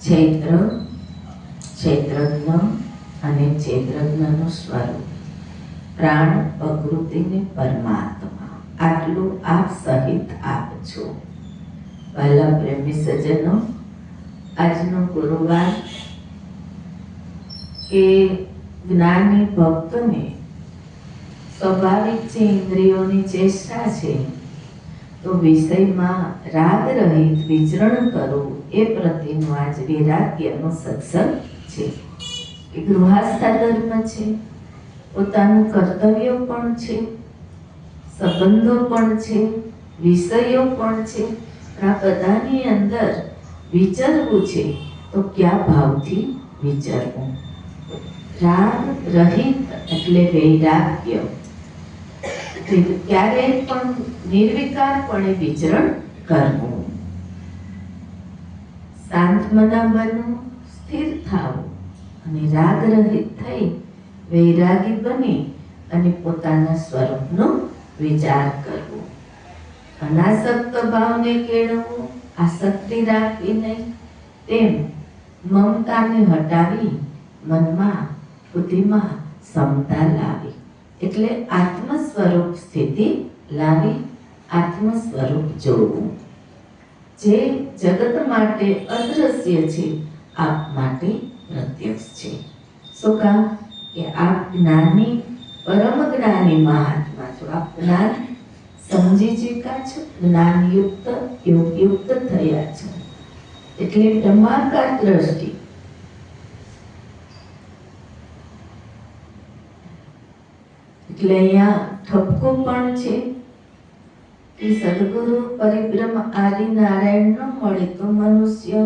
ચૈત્ર, ચૈત્રજ્ઞ અને ચૈત્રજ્ઞનું સ્વરૂપ, પ્રાણ, પ્રકૃતિ ને પરમાત્મા, આટલું આપ સહિત આપ છો. વહાલા પ્રેમી સજ્જનો, આજનો ગુરુવાર કે જ્ઞાની ભક્તને સ્વાભાવિક જે ઇન્દ્રિયોની ચેષ્ટા છે, તો વિષયમાં રાગ રહિત વિચરણ કરવું એ પ્રતિનો આજ વૈરાગ્યનો સત્સંગ છે. એ ગૃહસ્થ ધર્મ છે, પોતાનું કર્તવ્ય પણ છે, સંબંધો પણ છે, વિષયો પણ છે. આ બધાની અંદર વિચરવું છે, તો કયા ભાવથી વિચરવું? રાગ રહિત એટલે વૈરાગ્ય. ક્યારેય પણ નિર્વિકારપણે વિચરણ કરવું, શાંત મના બનવું, સ્થિર થવું અને રાગ રહિત થઈ વૈરાગી બની અને પોતાના સ્વરૂપનો વિચાર કરવો. અનાસક્ત ભાવને કેળવવું, આસક્તિ રાખવી નહીં, તેમ મમતાને હટાવી મનમાં, બુદ્ધિમાં સમતા લાવી, એટલે આત્મ સ્વરૂપ સ્થિતિ લાવી આત્મ સ્વરૂપ જોવું. જે જગત માટે અદ્રશ્ય છે, આપ માટે પ્રત્યક્ષ છે. શું કામ? કે આપ જ્ઞાની, પરમ જ્ઞાની મહાત્મા છો. આપ જ્ઞાન સમજી ચૂક્યા છો, જ્ઞાનયુક્ત, યોગયુક્ત થયા છો, એટલે બ્રહ્માકાર દ્રષ્ટિ. એટલે અહીંયા ઠપકો પણ છે કે સદગુરુ પરિબ્રહ્મ આદિ નારાયણ ન મળે તો મનુષ્ય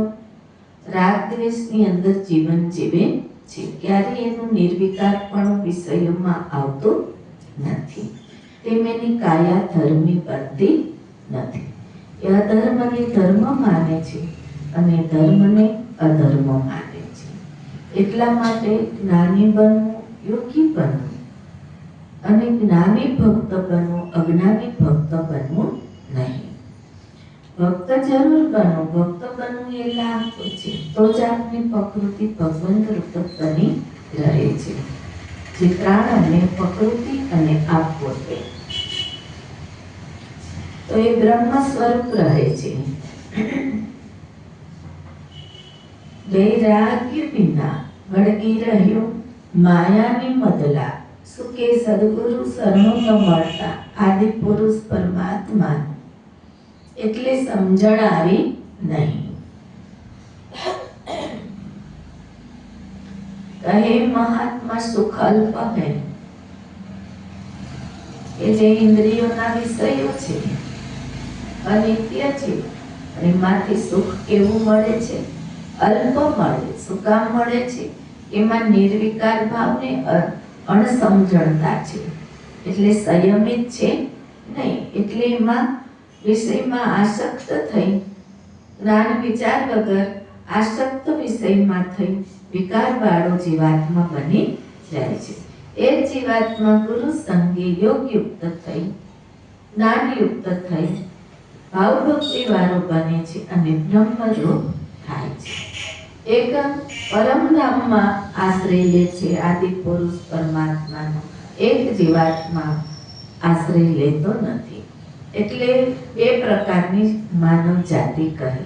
રાગ દ્વેષની અંદર જીવન જીવે છે. ક્યારે એનું નિર્વિકાર પણ વિષયોમાં આવતું નથી. તેમ એની કાયા ધર્મી બનતી નથી. એ અધર્મને ધર્મ માને છે અને ધર્મને અધર્મ માને છે. એટલા માટે જ્ઞાની બનવું, યોગી બનવું અને જ્ઞાની ભક્ત બનવું, અજ્ઞાની ભક્ત બનવું નહીં. ભક્ત જરૂર બનો, ભક્ત બનવું એ લાભ છે, તો જ આપની પ્રકૃતિ ભગવંત રૂપ બની રહે છે. જે પ્રાણ અને પ્રકૃતિ અને આપ પોતે, તો એ બ્રહ્મ સ્વરૂપ રહે છે. વૈરાગ્ય વિના વળગી રહ્યો માયાની મદલા, સુકે સદગુરુ શરણો ન મળતા આદિ પુરુષ પરમાત્મા, એટલે સમજણ આવી નહીં. કહે મહાત્મા સુખ અલ્પ હૈ, કે જે ઇન્દ્રિયોના વિષયો છે અનિત્ય છે, અને એમાંથી સુખ કેવું મળે છે? અલ્પ મળે. શું કામ મળે છે? એમાં નિર્વિકાર ભાવને અણસમજણતા છે, એટલે સંયમિત છે નહીં. એટલે એમાં વિષયમાં આસક્ત થઈ, જ્ઞાન વિચાર વગર આસક્ત વિષયમાં થઈ વિકારવાળો જીવાત્મા બની જાય છે. એ જીવાત્મા ગુરુ સંગે યોગયુક્ત થઈ, જ્ઞાનયુક્ત થઈ ભાવભક્તિ વાળો બને છે અને બ્રહ્મરૂપ થાય છે. એક પરમધામમાં આશ્રય લે છે આદિ પુરુષ પરમાત્માનો, એક જીવાત્મા આશ્રય લેતો નથી. એટલે બે પ્રકારની માનવ જાતિ કહી.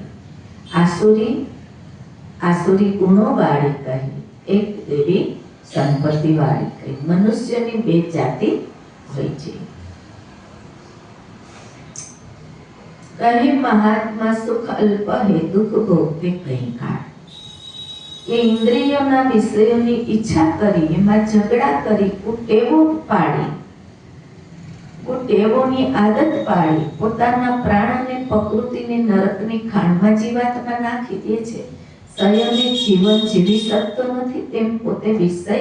આસુરી ગુણો વાળી કહી, એક દેવી સંપત્તિ વાળી કહી. મનુષ્યની બે જાતિ હોય છે. કહે મહાત્મા સુખ અલ્પ હે દુઃખ ભોગતે કઈ કાળ. એ ઇન્દ્રિયોના વિષયોની ઈચ્છા કરી, એમાં ઝઘડા કરી, કુટેવો પાડી, કુટેવોની આદત પાડી, પોતાના પ્રાણ અને પ્રકૃતિને નરકની ખાણમાં જીવાત્મા નાખી દે છે. સંયમિત જીવન જીવી શકતો નથી, તેમ પોતે વિષય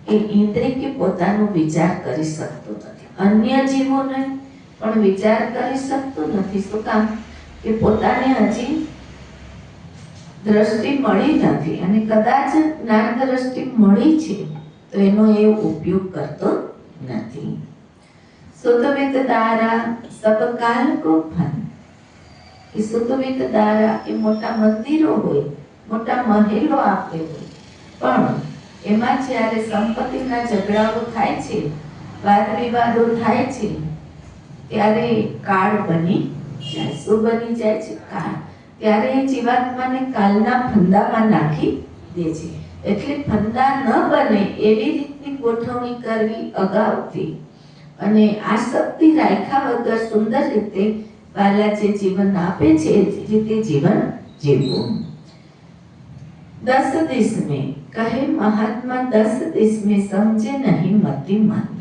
કે ઇન્દ્રિય કે પોતાનો વિચાર કરી શકતો નથી. અન્ય જીવો નહીં પણ વિચાર કરી શકતો નથી. શું કામ? કે પોતાને હજી દ્રષ્ટિ મળી નથી, અને કદાચ જ્ઞાન દ્રષ્ટિ મળી છે તો એનો એ ઉપયોગ કરતો નથી. સુતવિત દારા સબ કાલ કો ફન. એ સુતવિત દારા એ મોટા મંદિરો હોય, મોટા મહેલો આપે પણ એમાં જ્યારે સંપત્તિના ઝઘડાઓ થાય છે, વાદ વિવાદો થાય છે, ત્યારે કાળ બની જાય. શું બની જાય છે? કાળ. ત્યારે એ જીવાત્માને કાલના ફંદામાં નાખી દે છે. એટલે ફંદા ન બને એવી રીતની ગોઠવણી કરવી અગાઉથી, અને આસક્તિ રાખ્યા વગર સુંદર રીતે બાલા જે જીવન આપે છે એ રીતે જીવન જીવવું. 10 दिस में કહે મહાત્મા 10 दिस में સમજે નહીં મતિ મંદ,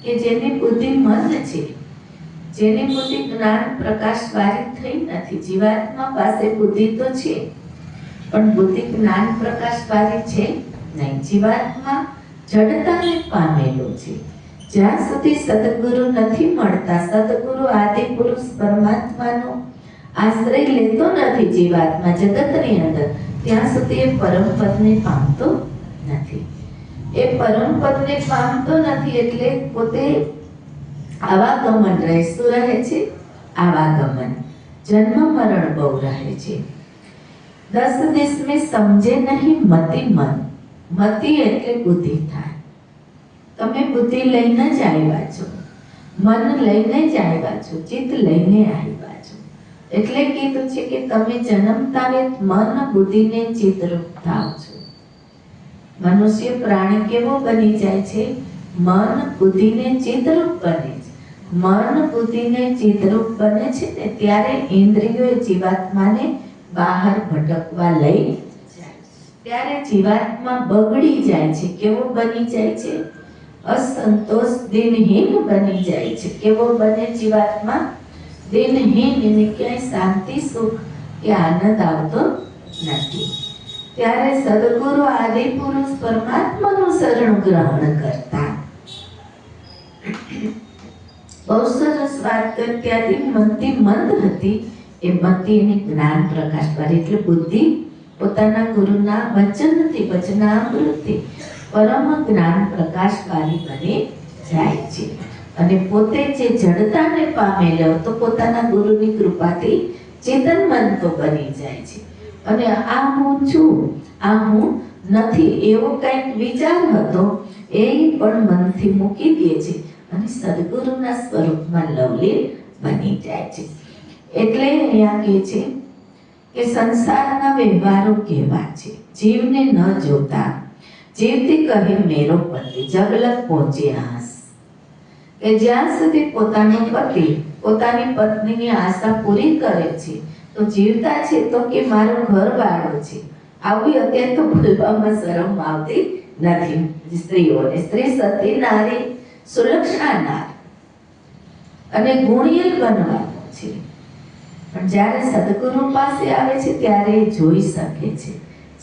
કે જેની બુદ્ધિ મંદ છે, જેની બુદ્ધિ જ્ઞાન પ્રકાશ વાળી થઈ નથી. જીવાત્મા પાસે બુદ્ધિ તો છે પણ બુદ્ધિ જ્ઞાન પ્રકાશ વાળી છે નહીં. જીવાત્મા જડતાને પામેલો છે. જ્યાં સુધી સદગુરુ નથી મળતા, સદગુરુ આદિ પુરુષ પરમાત્માનો આશ્રય લેતો નથી જીવાત્મા જગતની અંદર, ત્યાં સુધી એ પરમ પદને પામતો નથી. એ પરમ પદને પામતો નથી એટલે પોતે આવાગમન રહે. શું રહે છે? આવાગમન. જન્મ મરણ બહુ રહે છે. 10 दिस में સમજે નહીં મતિ મન. મતિ એટલે બુદ્ધિ થાય. તમે બુદ્ધિ લઈને જ આવ્યા છો, મન લઈને જ આવ્યા છો, ચિત્ત લઈને આવ્યા છો. એટલે કીધું છે કે તમે જન્મતાને મન બુદ્ધિને ચિત્તરૂપ થાવ છો. મનુષ્ય પ્રાણી કેવો બની જાય છે? મન બુદ્ધિને ચિત્તરૂપ બને છે. મન બુદ્ધિને ચિત્તરૂપ બને છે ને ત્યારે ઇન્દ્રિયો જીવાત્માને બહાર ભટકવા લઈ જાય. ત્યારે જીવાત્મા બગડી જાય છે. કેવો બની જાય છે? અસંતોષ દિનહીન બની જાય છે. કેવો બને જીવાત્મા? દિનહીન. એને ક્યાંય શાંતિ સુખ કે આનંદ આવતો નથી. ત્યારે સદગુરુ આદિ પુરુષ પરમાત્માનું શરણ ગ્રહણ કરતા. બહુ સરસ વાત કરી. ત્યાંથી મતિ મંદ હતી, એ મતિ એની જ્ઞાન પ્રકાશ પર, એટલે બુદ્ધિ પોતાના ગુરુના વચનથી, વચનામૃતથી પરમ જ્ઞાન પ્રકાશ વાળી બની જાય છે. અને પોતે જે જડતાને પામેલો તો પોતાના ગુરુની કૃપાથી ચેતનમંતો બની જાય છે. અને આ હું છું, આ હું નથી એવો કંઈક વિચાર હતો એ પણ મનથી મૂકી દે છે અને સદગુરુના સ્વરૂપમાં લવલીન બની જાય છે. એટલે અહીંયા કહે છે કે સંસારના વ્યવહારો કેવા છે? જીવને ન જોતા જીવતી કહે મેરો પતિ, જગલક પહોંચે હાસ. કે જ્યાં સુધી પોતાનો પતિ પોતાની પત્નીની આશા પૂરી કરે છે તો જીવતા છે તો કે મારો ઘરવાળો છે. આવી અત્યારે તો બોલવામાં શરમ આવતી નથી સ્ત્રીઓને. સ્ત્રી સતી નારી, સુલક્ષણા નારી અને ગુણિયલ બનવાનું છે. પણ જ્યારે સદગુરુ પાસે આવે છે ત્યારે જોઈ શકે છે.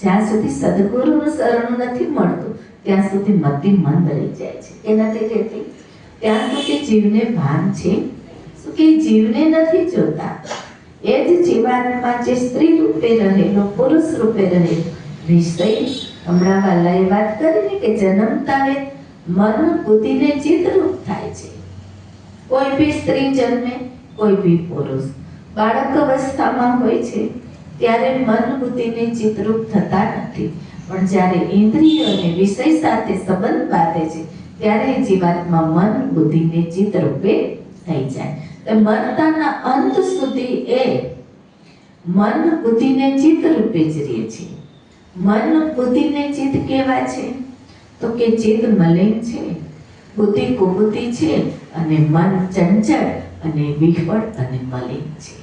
જ્યાં સુધી સદગુરુનું શરણ નથી મળતું ત્યાં સુધી મતિ મંદ રહી જાય છે કે નથી રહેતી. ત્યાં સુધી જીવને ભાન છે શું કે જીવને નથી જોતા. એ જ જીવાત્મા જે સ્ત્રી રૂપે રહેલો, પુરુષ રૂપે રહેલો વિષય, હમણાં વાલાએ વાત કરીને કે જન્મતાને મન બુદ્ધિને ચિત્તરૂપ થાય છે. કોઈ બી સ્ત્રી જન્મે, કોઈ બી પુરુષ બાળક અવસ્થામાં હોય છે ત્યારે મન બુદ્ધિને ચિત્તરૂપ થતા નથી. પણ જ્યારે ઇન્દ્રિયો અને વિષય સાથે સંબંધ બાંધે છે ત્યારે જીવાત્મા મન બુદ્ધિને ચિત્તરૂપે થઈ જાય. તો મરતાના અંત સુધી એ મન બુદ્ધિને ચિત્તરૂપે જ રહે છે. મન બુદ્ધિને ચિત્ત કેવા છે? તો કે ચિત્ત મલિન છે, બુદ્ધિ કુબુદ્ધિ છે અને મન ચંચળ અને વિફળ અને મલિન છે.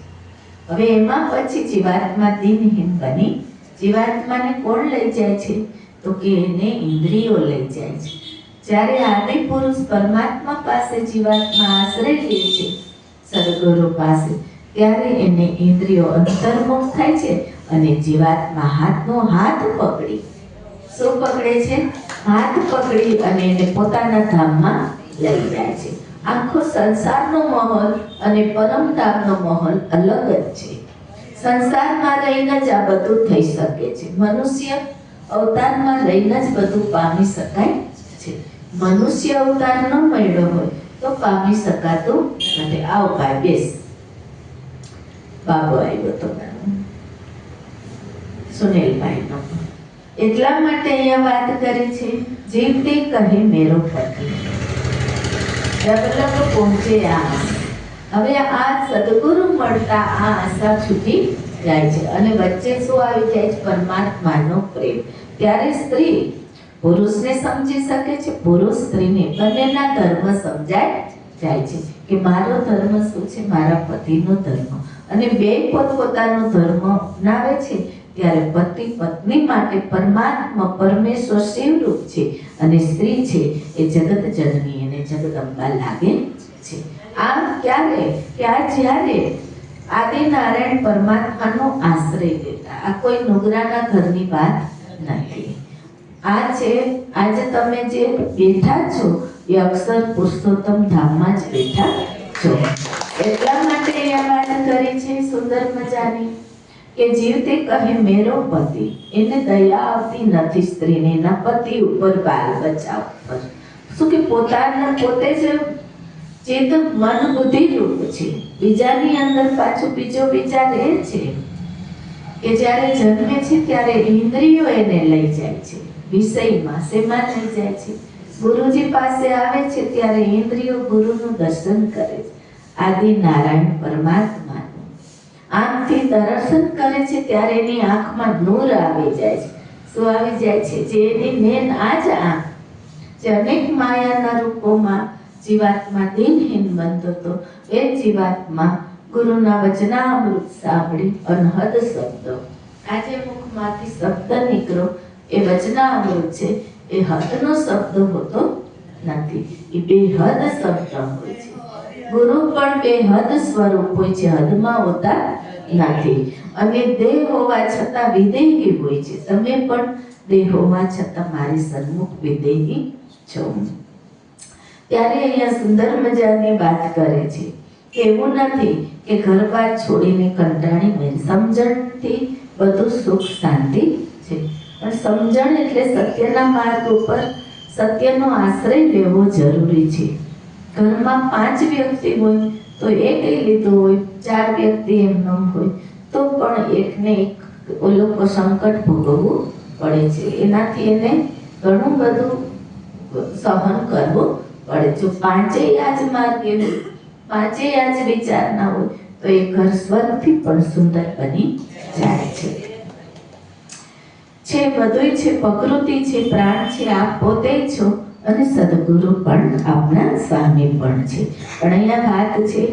હવે એમાં પછી જીવાત્મા દિનહીન બની, જીવાત્માને કોણ લઈ જાય છે? તો કે એને ઇન્દ્રિયો લઈ જાય છે. જ્યારે આદિ પુરુષ પરમાત્મા પાસે જીવાત્મા આશ્રય લે છે સદગુરુ પાસે, ત્યારે એને ઇન્દ્રિયો અંતર્મુખ થાય છે અને જીવાત્મા હાથનો હાથ પકડી, શું પકડે છે? હાથ પકડી અને એને પોતાના ધામમાં લઈ જાય છે. આખો સંસારનો માહોલ અને પરમધામનો માહોલ અલગ જ છે. સંસારમાં રહીને જ આ બધું થઈ શકે છે. મનુષ્ય અવતારમાં રહીને જ બધું પામી શકાય છે. મનુષ્ય અવતાર ન મળ્યો હોય તો પામી શકાતું નથી. આવ ભાઈ બેસ. બાબો આવ્યો તો સુનિલભાઈનો. એટલા માટે અહીંયા વાત કરી છે, જીવતે કહે મેરો પતિ જબલક પહોંચે આસ. હવે આ સદગુરુ મળતા આ આશા છૂટી જાય છે અને વચ્ચે શું આવી જાય છે? પરમાત્માનો પ્રેમ. ત્યારે સ્ત્રી પુરુષને સમજી શકે છે, પુરુષ સ્ત્રીને, બંનેના ધર્મ સમજાય જાય છે કે મારો ધર્મ શું છે, મારા પતિનો ધર્મ. અને બે પોતપોતાનો ધર્મ અપનાવે છે ત્યારે પતિ પત્ની માટે પરમાત્મા પરમેશ્વર શિવરૂપ છે અને સ્ત્રી છે એ જગત જનની અને જગદંબા લાગે છે. આ ક્યારે? કે આ જ્યારે આદિનારાયણ પરમાત્માનો આશ્રય લેતા. આ કોઈ નુગરાના ઘરની વાત નથી. આ છે આજે તમે જે બેઠા છો એ અક્ષર પુરુષોત્તમ ધામમાં જ બેઠા છો. એટલા માટે એ વાત કરી છે સુંદર મજાની કે જીવતે કહે મેરો પતિ. એને દયા આવતી નથી સ્ત્રીને એના પતિ ઉપર, બાલ બચ્ચા ઉપર. શું કે પોતાના પોતે જ ચેત મન બુદ્ધિ રૂપ છે. બીજાની અંદર પાછું બીજો વિચાર એ છે કે જ્યારે જન્મે છે ત્યારે ઇન્દ્રિયો એને લઈ જાય છે વિષયમાં. શેમાં લઈ જાય છે? ગુરુજી પાસે આવે છે ત્યારે ઇન્દ્રિયો ગુરુનું દર્શન કરે છે, આદિનારાયણ પરમાત્માનું. આંખથી દર્શન કરે છે ત્યારે એની આંખમાં નૂર આવી જાય છે. શું આવી જાય છે? જે એની મેન આ જ આંખ, જે અનેક માયાના રૂપોમાં જીવાત્મા દિનહીન બનતો હતો, એ જીવાત્મા ગુરુના વચનામૃત સાંભળી અનહદ શબ્દ, આજે મુખમાંથી શબ્દ નીકળો એ વચનામૃત છે. એ હદનો શબ્દ હોતો નથી, એ બેહદ શબ્દ હોય છે. ગુરુ પણ બેહદ સ્વરૂપ હોય છે, હદમાં હોતા નથી. અને દેહ હોવા છતાં વિદેહી હોય છે. તમે પણ દેહ હોવા છતાં મારી સન્મુખ વિદેહી છો. ત્યારે અહીંયા સુંદર મજાની વાત કરે છે કે એવું નથી કે ઘર-બાર છોડીને કંટાળી સમજણથી બધું સુખ શાંતિ છે. પણ સમજણ એટલે સત્યના માર્ગ ઉપર સત્યનો આશ્રય લેવો જરૂરી છે. ઘરમાં 5 વ્યક્તિ હોય તો એક લીધો હોય, 4 વ્યક્તિ એમનો હોય તો પણ એકને એક લોકો સંકટ ભોગવવું પડે છે. એનાથી એને ઘણું બધું સહન કરવું પડે. જો 5 આ જ માર્ગે હોય, 5 આ જ વિચારના હોય તો એ ઘર સ્વર્ગથી પણ સુંદર બની જાય છે. બધુંય છે, પ્રકૃતિ છે, પ્રાણ છે, આપ પોતે છો અને સદગુરુ પણ આપણા સ્વામી પણ છે. પણ અહીંયા વાત છે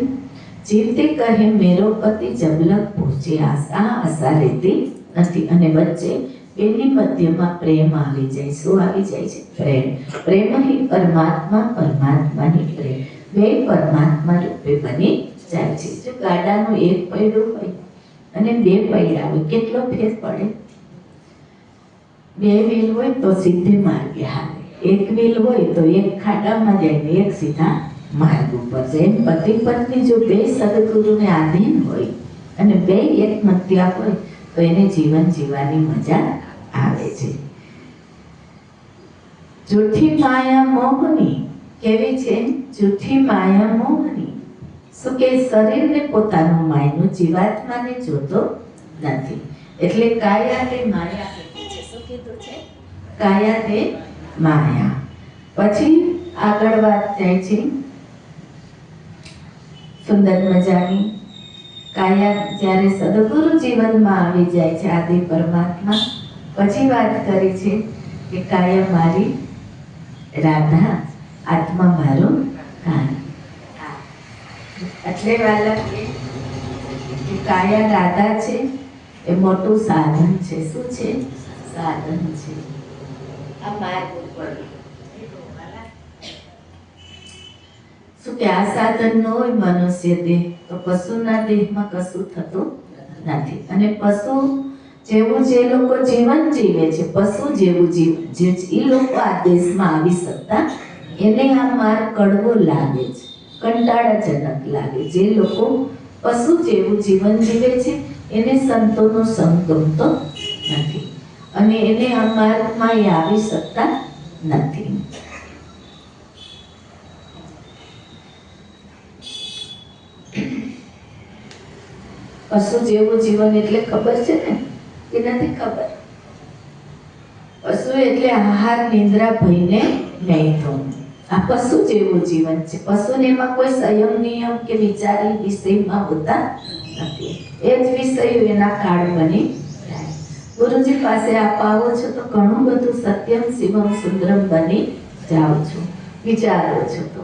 જીવતે કહે મેરો પતિ જબલક પહોંચે આશા. આશા રહેતી નથી અને વચ્ચે બેની મધ્યમાં પ્રેમ આવી જાય. શું આવી જાય છે? પ્રેમ. પ્રેમ હિ પરમાત્મા, પરમાત્માની પ્રેમ. બે પરમાત્મા રૂપે બની જાય છે. જો ગાડાનું એક પૈડું હોય અને 2 પૈડા હોય, કેટલો ફેર પડે? 2 વ્હીલ હોય તો સીધે માર્ગે હાલે, 1 વ્હીલ હોય તો એક ખાડામાં જાય ને એક સીધા માર્ગ ઉપર જાય. એમ પતિ પત્ની જો 2 સદગુરુને આધીન હોય અને 2 એક મત્યા હોય તો એને જીવન જીવવાની મજા આવે છે. જૂઠી માયા મોહની. કેવી છે? જૂઠી માયા મોહની. શું કે શરીરને પોતાનું માયનું, જીવાત્માને જોતો નથી. એટલે કાયા તે માયા કીધી છે. શું કીધું છે? કાયા તે માયા. પછી આગળ વાત જાય છે સુંદર મજાની. કાયા જ્યારે સદગુરુ જીવનમાં આવી જાય છે, આદિ પરમાત્મા, પછી વાત કરી છે કે કાયા મારી રાધા, આત્મા મારો કાન. એટલે વાલા કે કાયા રાધા છે એ મોટું સાધન છે. શું છે? સાધન છે આ માર્ગ ઉપર. શું કે આ સાધન ન હોય મનુષ્ય દેહ તો પશુના દેહમાં કશું થતું નથી. અને પશુ જેવું જે લોકો જીવન જીવે છે, પશુ જેવું જે એ લોકો આ દેશમાં આવી શકતા, એને આ માર્ગ કડવો લાગે છે, કંટાળાજનક લાગે. જે લોકો પશુ જેવું જીવન જીવે છે એને સંતોનો સંગ ગમતો નથી અને એને આ માર્ગમાં એ આવી શકતા નથી. પશુ જેવું જીવન એટલે ખબર છે ને કે નથી ખબર? પશુ એટલે આહાર નિંદ્રા ભયને નહીં તો આ પશુ જેવું જીવન છે. પશુને એમાં કોઈ સંયમ નિયમ કે વિચારી વિષયમાં હોતા નથી. એ જ વિષયો એના કાળ બની જાય. ગુરુજી પાસે આપ આવો છો તો ઘણું બધું સત્યમ શિવમ સુંદરમ બની જાઓ છો, વિચારો છો. તો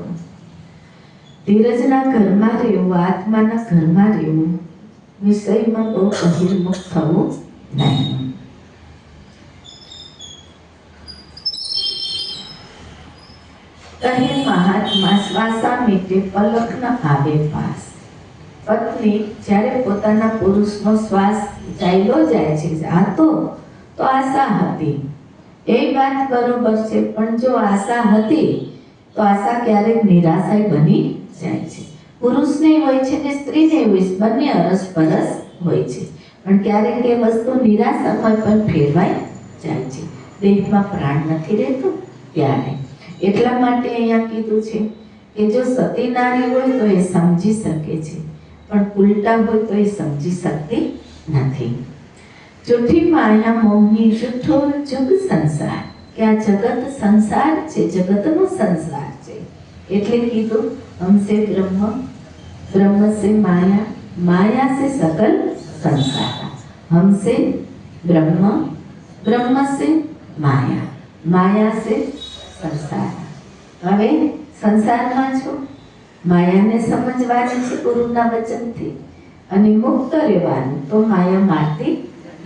ધીરજના ઘરમાં રહેવું, આત્માના ઘરમાં રહેવું, વિષયમાં બહુ બહિર્મુખ થવું નહીં. કહે મહાત્મા શ્વાસા મીટે પલક ન આવે પાસ. પત્ની જ્યારે પોતાના પુરુષનો શ્વાસ ચાલ્યો જાય છે, જાતો તો આશા હતી, એ વાત બરોબર છે, પણ જો આશા હતી તો આશા ક્યારેક નિરાશા બની જાય છે. પુરુષને હોય છે ને સ્ત્રીને હોય છે, બંને અરસપરસ હોય છે, પણ ક્યારેક એ વસ્તુ નિરાશામાં પણ ફેરવાઈ જાય છે. દેહમાં પ્રાણ નથી રહેતો ત્યારે. એટલા માટે અહીંયા કીધું છે કે જો સતી નારી હોય તો એ સમજી શકે છે, પણ ઉલટા હોય તો એ સમજી શકતી નથી. જૂઠી માયા મોહની જૂઠો જુગ સંસાર, કે આ જગત સંસાર છે, જગતનો સંસાર છે. એટલે કીધું હમસે બ્રહ્મ, બ્રહ્મ સે માયા, માયા સે સકલ સંસાર. હમસે બ્રહ્મ, બ્રહ્મ સે માયા, માયા સે સંસાર. હવે સંસારમાં છો, માયાને સમજવાની છે ગુરુના વચનથી, અને મુક્ત રહેવાનું, તો માયા મારતી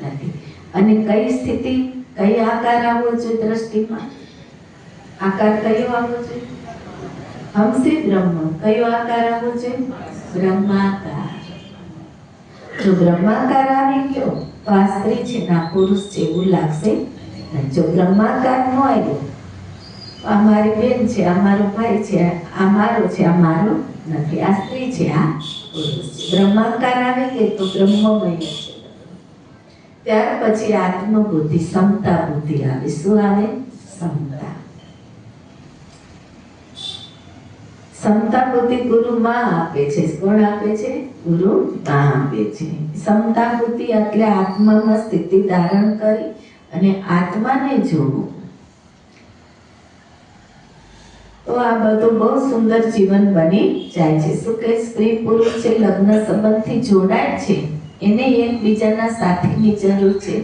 નથી. અને કઈ સ્થિતિ, કઈ આકાર આવવો જોઈએ દ્રષ્ટિમાં? આકાર કયો આવવો જોઈએ? હમસે બ્રહ્મ. કયો આકાર આવવો જોઈએ? બ્રહ્માકાર. જો બ્રહ્માકાર આવી ગયો તો આ સ્ત્રી છે ના પુરુષ છે એવું લાગશે. જો બ્રહ્માકાર ન આવ્યો, આ મારી બેન છે, આ મારો ભાઈ છે, આ મારો છે, આ મારો નથી, આ સ્ત્રી છે, આ પુરુષ છે. બ્રહ્માકાર આવી ગઈ તો બ્રહ્મમય છે. ત્યાર પછી આત્મબુદ્ધિ, સમતા બુદ્ધિ આવે. શું આવે? સમતા. સમતા બુદ્ધિ ગુરુ માં આપે છે. કોણ આપે છે? ગુરુ માં આપે છે. સમતા બુદ્ધિ એટલે આત્મામાં સ્થિતિ ધારણ કરી અને આત્માને જોવું. તો આ બધું બહુ સુંદર જીવન બની જાય છે. શું કે સ્ત્રી પુરુષ છે લગ્ન સંબંધથી જોડાય છે, એને એકબીજાના સાથીની જરૂર છે.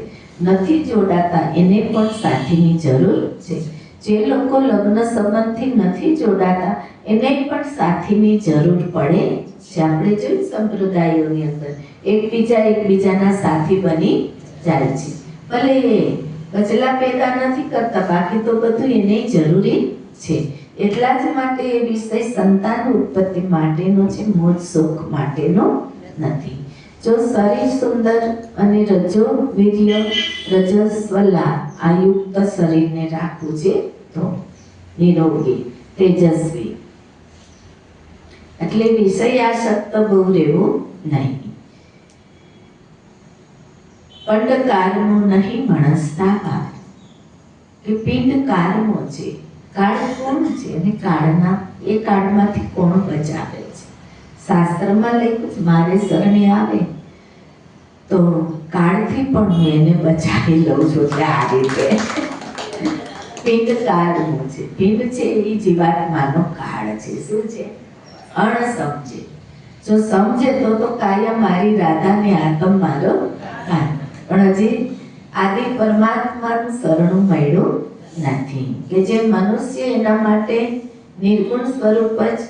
નથી જોડાતા એને પણ સાથીની જરૂર છે. જે લોકો લગ્ન સંબંધથી નથી જોડાતા એને પણ સાથીની જરૂર પડે છે. આપણે જોયું સંપ્રદાયોની અંદર એકબીજાના સાથી બની જાય છે. ભલે કચલા પેદા નથી કરતા, બાકી તો બધું એને જરૂરી છે. એટલા જ માટે એ વિષય સંતાન ઉત્પત્તિ માટેનો છે, મોજ શોખ માટેનો નથી. જો શરીર સુંદર અને રજો વીર્ય રજસ્વલા આયુક્ત શરીરને રાખવું છે તો નિરોગી તેજસ્વી, એટલે વિષય આસક્ત બહુ રહેવું નહીં. પંડ કાળનો નહીં મણસતા ભાર, કે પિંડ કાળનો છે. કાળ કોણ છે અને કાળના એ કાળમાંથી કોણ બચાવે છે? શાસ્ત્રમાં લખ્યું છે મારે શરણે આવે તો કાળથી પણ હું એને બચાવી લઉં છું. એટલે આ રીતે પિંડ કાળનું છે. પિંડ છે એ જીવાત્માનો કાળ છે. શું છે? અણસમજે. જો સમજે તો કાયમ મારી રાધાને આતમ મારો કાળ, પણ હજી આદિ પરમાત્માનું શરણું મળ્યું નથી. કે જે મનુષ્ય એના માટે નિર્ગુણ સ્વરૂપ જ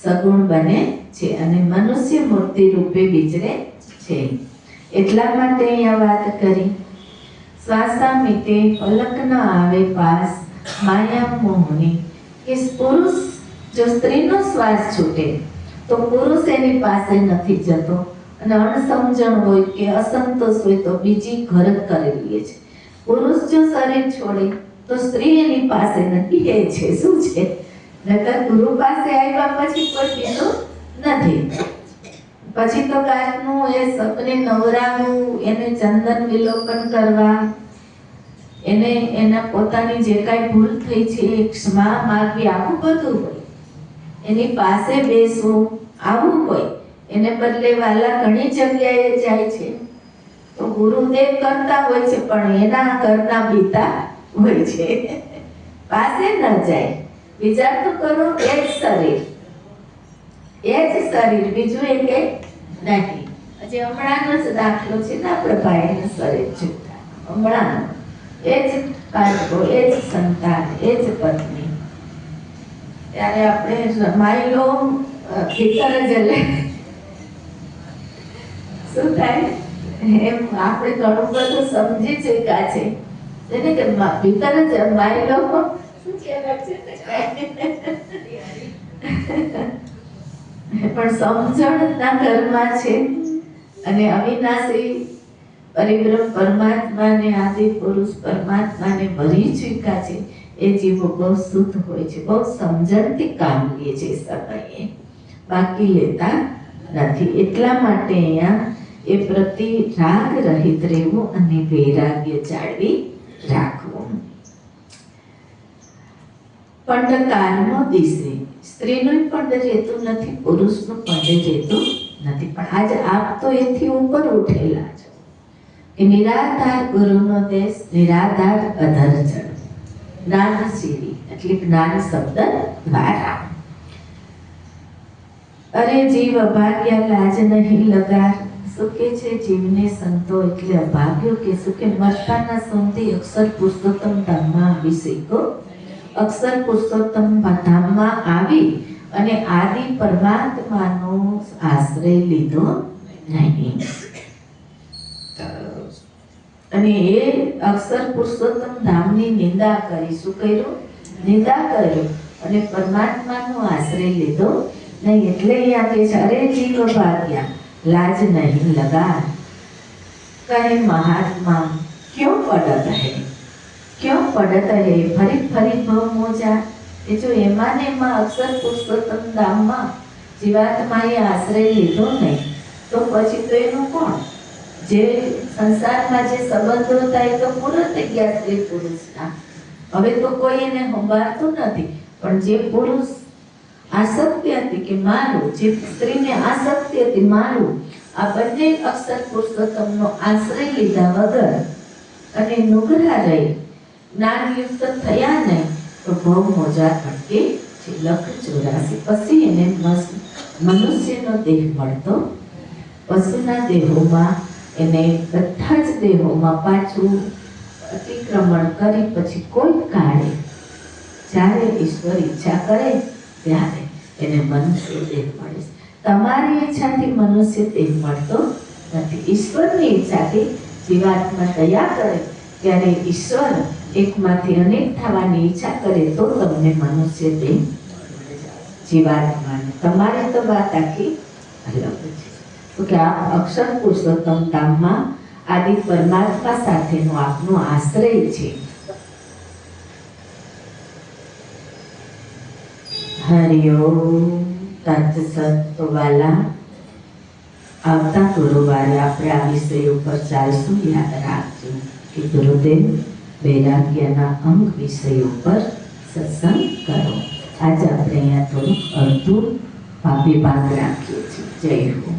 સગુણ બને છે અને મનુષ્ય મૂર્તિ રૂપે વિચરે છે. એટલા માટે અહીંયા વાત કરી શ્વાસા મીટે પલક ન આવે પાસ, માયા મોહની. કે પુરુષ જો સ્ત્રીનો શ્વાસ છૂટે તો પુરુષ એની પાસે નથી જતો, અને અણસમજણ હોય કે અસંતોષ હોય તો બીજી ઘર કરી લે છે. પુરુષ જો શરીર છોડે તો સ્ત્રી એની પાસે નથી. એ છે શું છે? નકર ગુરુ પાસે આવ્યા પછી કોઈ બીજું નથી. પછી તો કાચનું એ સપને નવરાવું, એને ચંદન વિલોપન કરવા, એને એના પોતાની જે કાંઈ ભૂલ થઈ છે એ ક્ષમા માગવી, આવું બધું હોય. એની પાસે બેસવું આવું હોય. એને બદલે વાલા ઘણી જગ્યાએ જાય છે તો ગુરુદેવ કરતા હોય છે પણ એના ઘરના પિતા હોય છે, પાસે ન જાય. વિચાર તો કરો, એ જ શરીર, બીજું એ કઈ નહીં. હજી હમણાંનો જ દાખલો છે ને આપણે ભાઈનું શરીર જોતા, હમણાં એ જ બાળકો, એ જ સંતાન, એ જ પત્ની. ત્યારે આપણે માની લો ભીતર જ શું થાય એમ આપણે ઘણું બધું સમજી ચૂક્યા છે એને કે ભીતર જ માની લો શું કહેવાય છે પણ સમજણના ઘરમાં છે અને અવિનાશી પરિબ્રહ્મ પરમાત્માને આદિ પુરુષ પરમાત્માને ભરી ચૂક્યા છે. એ જીવો બહુ શુદ્ધ હોય છે, બહુ સમજણથી કામ લે છે સમયે, બાકી લેતા નથી. એટલા માટે અહીંયા એ પ્રતિ રાગ રહિત રહેવું અને વૈરાગ્ય જાળવી રાખવું. પંડકારનો દિશે સ્ત્રીનું પંડ રહેતું નથી, પુરુષનું પંડ રહેતું નથી. પણ આજે આપ તો એથી ઉપર ઉઠેલા છો કે નિરાધાર ગુરુનો દેશ, નિરાધાર અધર જળ, જ્ઞાન સીડી એટલે જ્ઞાન શબ્દ દ્વારા. અરે જીવ અભાગ્યા લાજ નહીં લગાર. શું કે છે જીવને સંતો એટલે અભાગ્યો કે શું કે મરતાના સોંધી અક્ષર પુરુષોત્તમ ધામમાં આવી શીખો. અક્ષર પુરુષોત્તમ ધામમાં આવી અને આદિ પરમાત્માનો આશ્રય લીધો નહીં. અને એ અક્ષર પુરુષોત્તમ ધામની નિંદા કરી. શું કર્યું? નિંદા કરી અને પરમાત્માનો આશ્રય લીધો નહીં. એટલે અહીંયા કે છે અરે જીવ ભાગ્યા लाज नहीं लगा, कहे महात्मा क्यों पड़त है, क्यों पड़त है फरी फरी भव मोजा. એ જો એમાં ને એમાં અક્ષર પુરુષોત્તમ ધામમાં જીવાત્માએ આશ્રય લીધો નહીં તો પછી તો એનું કોણ? જે સંસારમાં જે સંબંધો થાય તો પૂરો થઈ ગયા સ્ત્રી પુરુષના. હવે તો કોઈ એને સંભાળતું નથી. પણ જે પુરુષ આસક્તિ હતી કે મારું, જે સ્ત્રીને આસક્તિ હતી મારું, આ બંને અક્ષર પુરુષોત્તમનો આશ્રય લીધા વગર અને નુગરા રહી જ્ઞાનયુક્ત થયા નહીં તો બહુ મોજા ભટકે છે. લખ 84. પછી એને મનુષ્યનો દેહ મળતો. પશુના દેહોમાં એને બધા જ દેહોમાં પાછું અતિક્રમણ કરી પછી કોઈ કાળે જ્યારે ઈશ્વર ઈચ્છા કરે ત્યારે એને મનુષ્ય દેહ મળે. તમારી ઈચ્છાથી મનુષ્ય દેહ મળતો નથી. ઈશ્વરની ઈચ્છાથી જીવાત્મા દયા કરે ત્યારે ઈશ્વર એકમાંથી અનેક થવાની ઈચ્છા કરે તો તમને મનુષ્ય દેહ જીવાત્માને. તમારી તો વાત આખી અલગ છે. તો કે આપ અક્ષર પુરુષોત્તમ ધામમાં આદિ પરમાત્મા સાથેનો આપનો આશ્રય છે. હરિઓમ તત્સત. વાલા, આવતા ગુરુવારે આપણે આ વિષય ઉપર ચાલશું. યાદ રાખજો કે ગુરુદેવ વૈરાગ્યના અંગ વિષય ઉપર સત્સંગ કરો. આજે આપણે અહીંયા થોડુંક અડધું વિભાગ રાખીએ છીએ. જય હો.